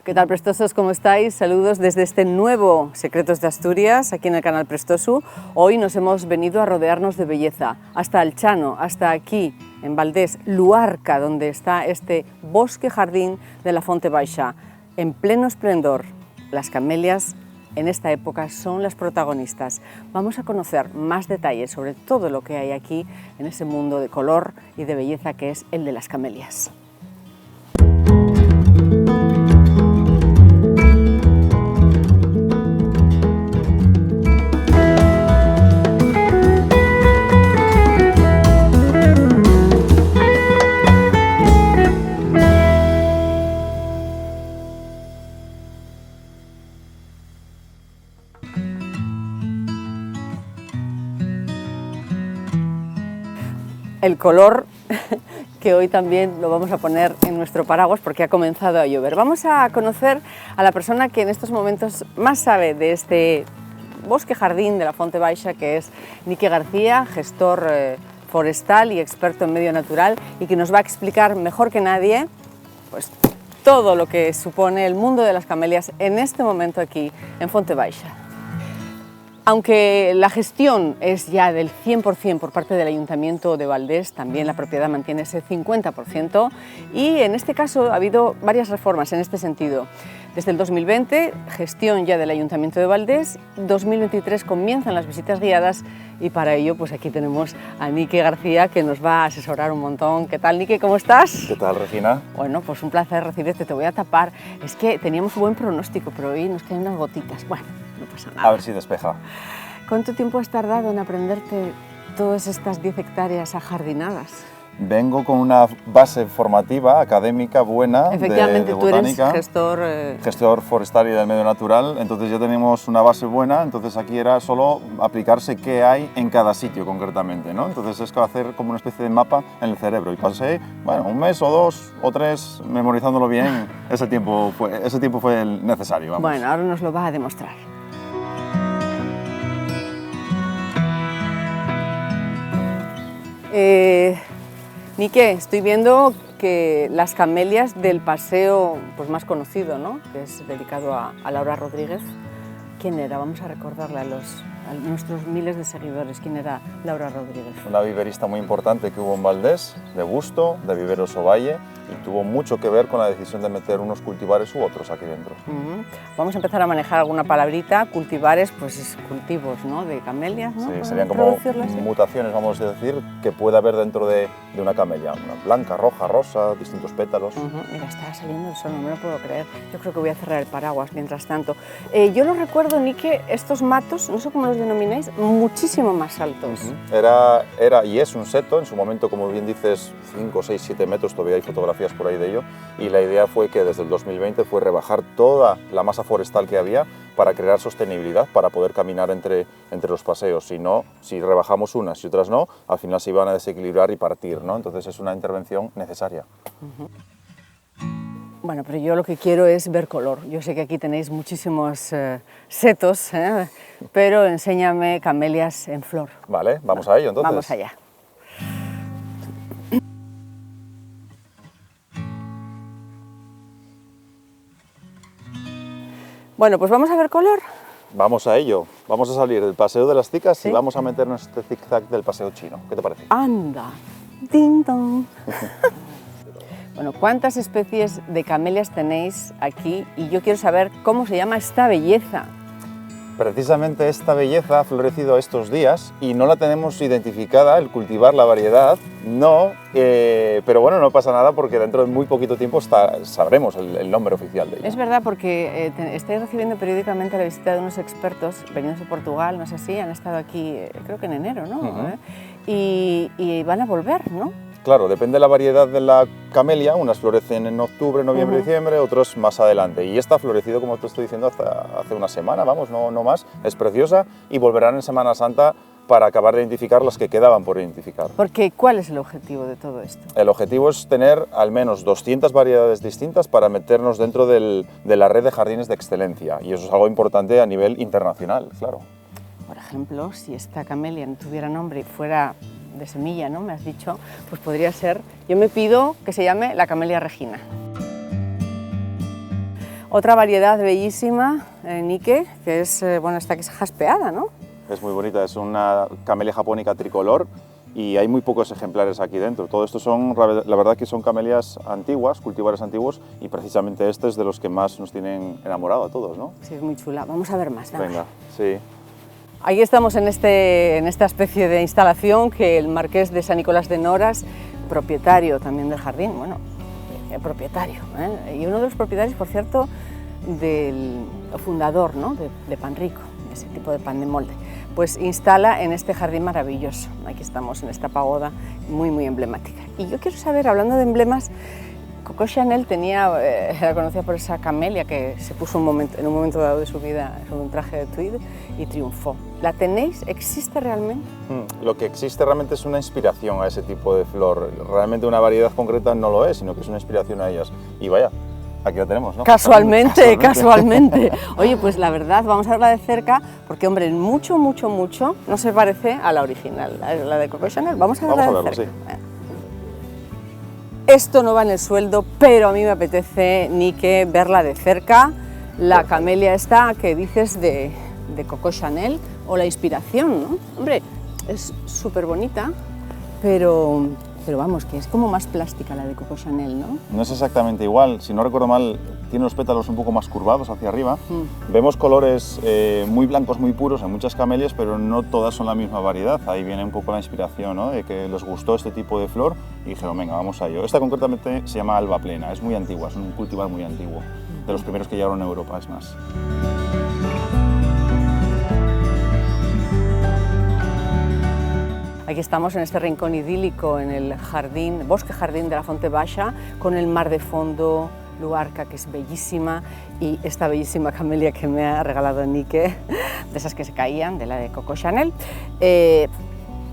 ¿Qué tal, prestosos? ¿Cómo estáis? Saludos desde este nuevo Secretos de Asturias, aquí en el canal Prestoso. Hoy nos hemos venido a rodearnos de belleza, hasta Alchano, hasta aquí, en Valdés, Luarca, donde está este bosque jardín de la Fonte Baixa, en pleno esplendor. Las camelias en esta época son las protagonistas. Vamos a conocer más detalles sobre todo lo que hay aquí, en ese mundo de color y de belleza que es el de las camelias. El color que hoy también lo vamos a poner en nuestro paraguas porque ha comenzado a llover. Vamos a conocer a la persona que en estos momentos más sabe de este bosque jardín de la Fonte Baixa, que es Nique García, gestor forestal y experto en medio natural, y que nos va a explicar mejor que nadie pues, todo lo que supone el mundo de las camelias en este momento aquí en Fonte Baixa. Aunque la gestión es ya del 100% por parte del Ayuntamiento de Valdés, también la propiedad mantiene ese 50% y en este caso ha habido varias reformas en este sentido. Desde el 2020, gestión ya del Ayuntamiento de Valdés, 2023 comienzan las visitas guiadas y para ello pues aquí tenemos a Nique García, que nos va a asesorar un montón. ¿Qué tal, Nique? ¿Cómo estás? ¿Qué tal, Regina? Bueno, pues un placer recibirte, te voy a tapar. Es que teníamos un buen pronóstico, pero hoy nos quedan unas gotitas. Bueno, no pasa nada. A ver si despeja. ¿Cuánto tiempo has tardado en aprenderte todas estas 10 hectáreas ajardinadas? Vengo con una base formativa, académica, buena, efectivamente, de botánica. Tú eres gestor forestal y del medio natural, entonces ya tenemos una base buena, entonces aquí era solo aplicarse qué hay en cada sitio concretamente, ¿no? Entonces es hacer como una especie de mapa en el cerebro y pasé, bueno, un mes o 2 o 3 memorizándolo bien, ese tiempo fue el necesario, vamos. Bueno, ahora nos lo va a demostrar. Nique, estoy viendo que las camelias del paseo pues más conocido, ¿no?, que es dedicado a Laura Rodríguez. ¿Quién era? Vamos a recordarle a nuestros miles de seguidores. ¿Quién era Laura Rodríguez? Una viverista muy importante que hubo en Valdés, de Busto, de Viveros Ovalle, y tuvo mucho que ver con la decisión de meter unos cultivares u otros aquí dentro. Vamos a empezar a manejar alguna palabrita. Cultivares, pues es cultivos, ¿no?, de camelias, ¿no? Sí, serían como mutaciones, vamos a decir, que puede haber dentro de una camelia. Una blanca, roja, rosa, distintos pétalos. Mira, está saliendo el sol, no me lo puedo creer. Yo creo que voy a cerrar el paraguas mientras tanto. Yo lo recuerdo, Nique, estos matos, no sé cómo los denomináis, muchísimo más altos. Era y es un seto, en su momento, como bien dices, 5, 6, 7 metros, todavía hay fotografías por ahí de ello, y la idea fue que desde el 2020 fue rebajar toda la masa forestal que había para crear sostenibilidad, para poder caminar entre los paseos. Si rebajamos unas y otras no, al final se iban a desequilibrar y partir, ¿no? Entonces es una intervención necesaria. Bueno, pero yo lo que quiero es ver color. Yo sé que aquí tenéis muchísimos setos, pero enséñame camelias en flor. Vale, vamos a ello entonces. Vamos allá. Bueno, pues vamos a ver color. Vamos a ello. Vamos a salir del paseo de las Cicas, ¿sí?, y vamos a meternos este zigzag del paseo chino. ¿Qué te parece? ¡Anda! ¡Ding dong! Bueno, ¿cuántas especies de camelias tenéis aquí? Y yo quiero saber cómo se llama esta belleza. Precisamente esta belleza ha florecido estos días y no la tenemos identificada, el cultivar la variedad, no, pero bueno, no pasa nada porque dentro de muy poquito tiempo sabremos el nombre oficial de ella. Es verdad, porque estáis recibiendo periódicamente la visita de unos expertos venidos de Portugal, no sé si han estado aquí, creo que en enero, ¿no? Y van a volver, ¿no? Claro, depende de la variedad de la camelia, unas florecen en octubre, noviembre, diciembre, otros más adelante. Y esta ha florecido, como te estoy diciendo, hace una semana, vamos, no más, es preciosa y volverán en Semana Santa para acabar de identificar las que quedaban por identificar. Porque, ¿cuál es el objetivo de todo esto? El objetivo es tener al menos 200 variedades distintas para meternos dentro de la red de jardines de excelencia, y eso es algo importante a nivel internacional, claro. Por ejemplo, si esta camelia no tuviera nombre y fuera de semilla, ¿no?, me has dicho, pues podría ser, yo me pido que se llame la Camelia Regina. Otra variedad bellísima, Nike, que es, bueno, esta que es jaspeada, ¿no? Es muy bonita, es una camelia japónica tricolor y hay muy pocos ejemplares aquí dentro. Todo esto son, la verdad que son camelias antiguas, cultivares antiguos, y precisamente este es de los que más nos tienen enamorado a todos, ¿no? Sí, es muy chula. Vamos a ver más. Dame. Venga, sí. Aquí estamos en esta especie de instalación que el marqués de San Nicolás de Noras, propietario también del jardín, bueno, propietario, y uno de los propietarios, por cierto, del fundador, ¿no? de Pan Rico, ese tipo de pan de molde, pues instala en este jardín maravilloso. Aquí estamos en esta pagoda muy emblemática. Y yo quiero saber, hablando de emblemas, Coco Chanel era conocida por esa camelia que se puso en un momento dado de su vida sobre un traje de tweed y triunfó. ¿La tenéis? ¿Existe realmente? Lo que existe realmente es una inspiración a ese tipo de flor. Realmente una variedad concreta no lo es, sino que es una inspiración a ellas. Y vaya, aquí la tenemos, ¿no? Casualmente. Oye, pues la verdad, vamos a verla de cerca, porque, hombre, mucho no se parece a la original, la de Coco Chanel. Vamos a verla de cerca. Sí. Esto no va en el sueldo, pero a mí me apetece, Nike, verla de cerca. La camelia esta que dices de Coco Chanel, o la inspiración, ¿no? Hombre, es súper bonita, pero vamos, que es como más plástica la de Coco Chanel, ¿no? No es exactamente igual, si no recuerdo mal, tiene los pétalos un poco más curvados hacia arriba. Vemos colores muy blancos, muy puros en muchas camelias, pero no todas son la misma variedad. Ahí viene un poco la inspiración, ¿no? De que les gustó este tipo de flor y dijeron, venga, vamos a ello. Esta concretamente se llama alba plena, es muy antigua, es un cultivar muy antiguo, de los primeros que llegaron a Europa, es más. Aquí estamos en este rincón idílico, en el bosque jardín de la Fonte Baixa, con el mar de fondo, Luarca, que es bellísima, y esta bellísima camelia que me ha regalado Nike, de esas que se caían, de la de Coco Chanel.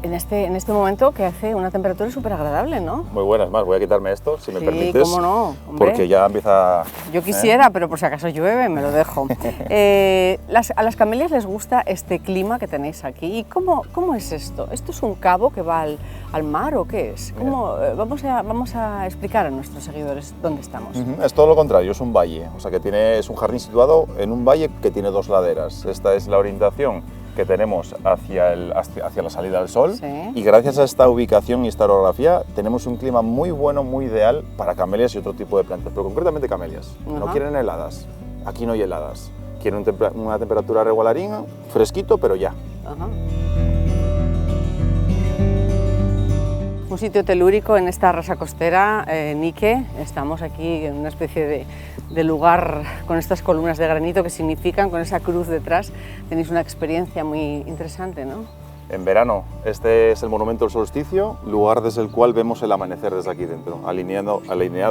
En este momento que hace una temperatura súper agradable, ¿no? Muy buena, es más, voy a quitarme esto, si me permites. Sí, cómo no, hombre. Porque ya empieza... Yo quisiera, pero por si acaso llueve, me lo dejo. A las camelias les gusta este clima que tenéis aquí. ¿Y cómo es esto? ¿Esto es un cabo que va al mar o qué es? Vamos a explicar a nuestros seguidores dónde estamos. Es todo lo contrario, es un valle, o sea que es un jardín situado en un valle que tiene dos laderas. Esta es la orientación que tenemos hacia la salida del sol, sí. Y gracias a esta ubicación y esta orografía tenemos un clima muy bueno, muy ideal para camelias y otro tipo de plantas, pero concretamente camelias. No quieren heladas, aquí no hay heladas, quieren una temperatura regularina, fresquito, pero ya. Un sitio telúrico en esta rasa costera, Nike. Estamos aquí en una especie de lugar con estas columnas de granito que significan, con esa cruz detrás, tenéis una experiencia muy interesante, ¿no? En verano, este es el monumento del solsticio, lugar desde el cual vemos el amanecer desde aquí dentro, alineado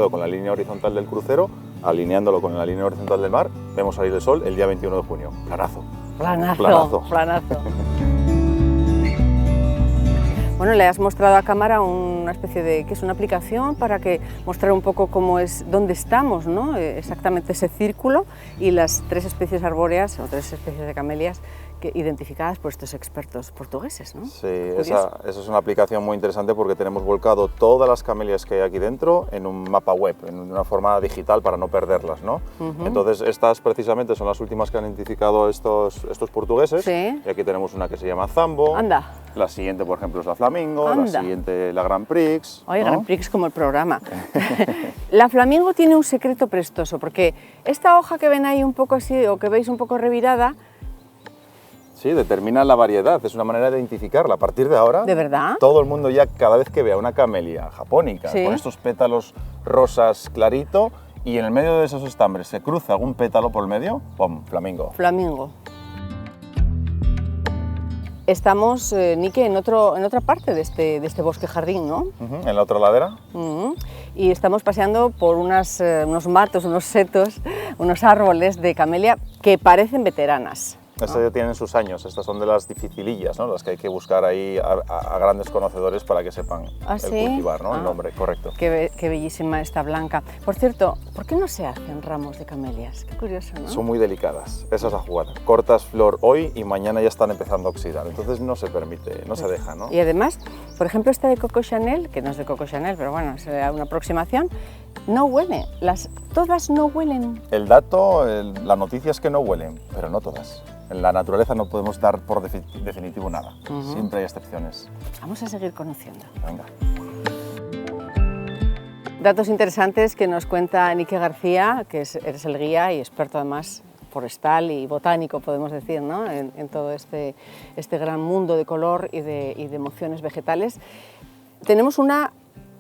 con la línea horizontal del crucero, alineándolo con la línea horizontal del mar, vemos salir el sol el día 21 de junio. Planazo. Planazo. Bueno, le has mostrado a cámara una especie de, ¿qué es? Una aplicación para que mostrar un poco dónde estamos, ¿no? Exactamente ese círculo y las tres especies arbóreas o tres especies de camelias identificadas por estos expertos portugueses, ¿no? Sí, esa es una aplicación muy interesante porque tenemos volcado todas las camelias que hay aquí dentro en un mapa web, en una forma digital para no perderlas, ¿no? Entonces estas precisamente son las últimas que han identificado estos portugueses. Sí. Y aquí tenemos una que se llama Zambo. Anda. La siguiente, por ejemplo, es la Flamingo. Anda. La siguiente, la Grand Prix. Oye, ¿no? Grand Prix como el programa. La Flamingo tiene un secreto prestoso porque esta hoja que ven ahí un poco así o que veis un poco revirada. Sí, determina la variedad, es una manera de identificarla. A partir de ahora, ¿de verdad? Todo el mundo ya, cada vez que vea una camelia japónica, ¿sí? Con estos pétalos rosas clarito, y en el medio de esos estambres se cruza algún pétalo por el medio, ¡pum! Flamingo. Flamingo. Estamos, Nike, en otra parte de este bosque jardín, ¿no? En la otra ladera. Y estamos paseando por unos matos, unos setos, unos árboles de camelia que parecen veteranas. Estas ya tienen sus años, estas son de las dificilillas, ¿no? Las que hay que buscar ahí a grandes conocedores para que sepan el cultivar, ¿no? El nombre, correcto. Qué bellísima esta blanca. Por cierto, ¿por qué no se hacen ramos de camelias? Qué curioso, ¿no? Son muy delicadas, esa es la jugada. Cortas flor hoy y mañana ya están empezando a oxidar, entonces no se permite, no se deja, ¿no? Y además, por ejemplo, esta de Coco Chanel, que no es de Coco Chanel, pero bueno, es una aproximación, no huele, todas no huelen. El dato, la noticia es que no huelen, pero no todas. En la naturaleza no podemos dar por definitivo nada, siempre hay excepciones. Vamos a seguir conociendo. Venga. Datos interesantes que nos cuenta Nike García, que eres el guía y experto además forestal y botánico, podemos decir, ¿no? en todo este gran mundo de color y de emociones vegetales. Tenemos una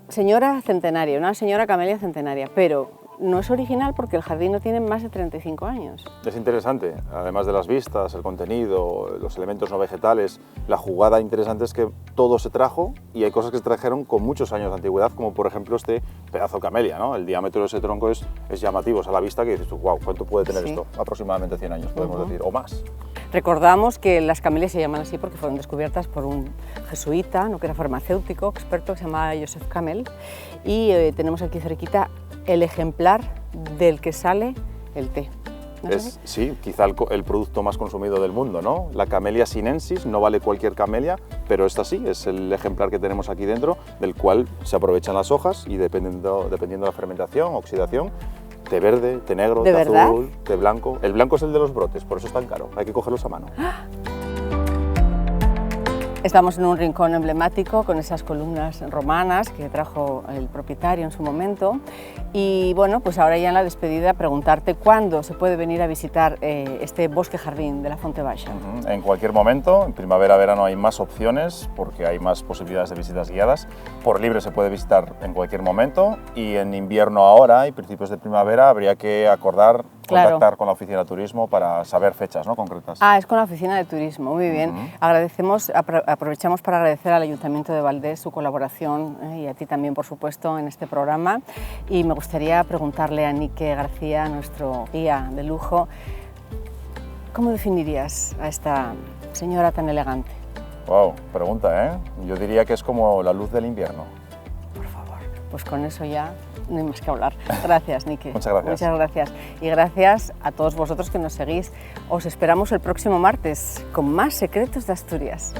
señora centenaria, una señora camelia centenaria, pero no es original porque el jardín no tiene más de 35 años. Es interesante, además de las vistas, el contenido, los elementos no vegetales, la jugada interesante es que todo se trajo y hay cosas que se trajeron con muchos años de antigüedad, como por ejemplo este pedazo de camelia, ¿no? El diámetro de ese tronco es llamativo, a la vista que dices tú, wow, ¿cuánto puede tener esto? Aproximadamente 100 años, podemos decir, o más. Recordamos que las camelias se llaman así porque fueron descubiertas por un jesuita, no que era farmacéutico, experto, que se llamaba Joseph Camel, y tenemos aquí cerquita el ejemplar del que sale el té. ¿No es, sí, quizá el producto más consumido del mundo, ¿no? La Camellia sinensis, no vale cualquier camelia, pero esta sí, es el ejemplar que tenemos aquí dentro, del cual se aprovechan las hojas y dependiendo de la fermentación, oxidación, té verde, té negro, té azul, té blanco. El blanco es el de los brotes, por eso es tan caro, hay que cogerlos a mano. Estamos en un rincón emblemático con esas columnas romanas que trajo el propietario en su momento y bueno, pues ahora ya en la despedida preguntarte cuándo se puede venir a visitar este bosque jardín de la Fonte Baixa. En cualquier momento, en primavera, verano hay más opciones porque hay más posibilidades de visitas guiadas. Por libre se puede visitar en cualquier momento y en invierno ahora y principios de primavera habría que acordar, contactar con la oficina de turismo para saber fechas, ¿no?, concretas. Ah, es con la oficina de turismo, muy bien. Aprovechamos para agradecer al Ayuntamiento de Valdés su colaboración y a ti también, por supuesto, en este programa. Y me gustaría preguntarle a Nike García, nuestro guía de lujo, ¿cómo definirías a esta señora tan elegante? Wow, pregunta, ¿eh? Yo diría que es como la luz del invierno. Por favor, pues con eso ya no hay más que hablar. Gracias, Nike. Muchas gracias. Muchas gracias. Y gracias a todos vosotros que nos seguís. Os esperamos el próximo martes con más Secretos de Asturias.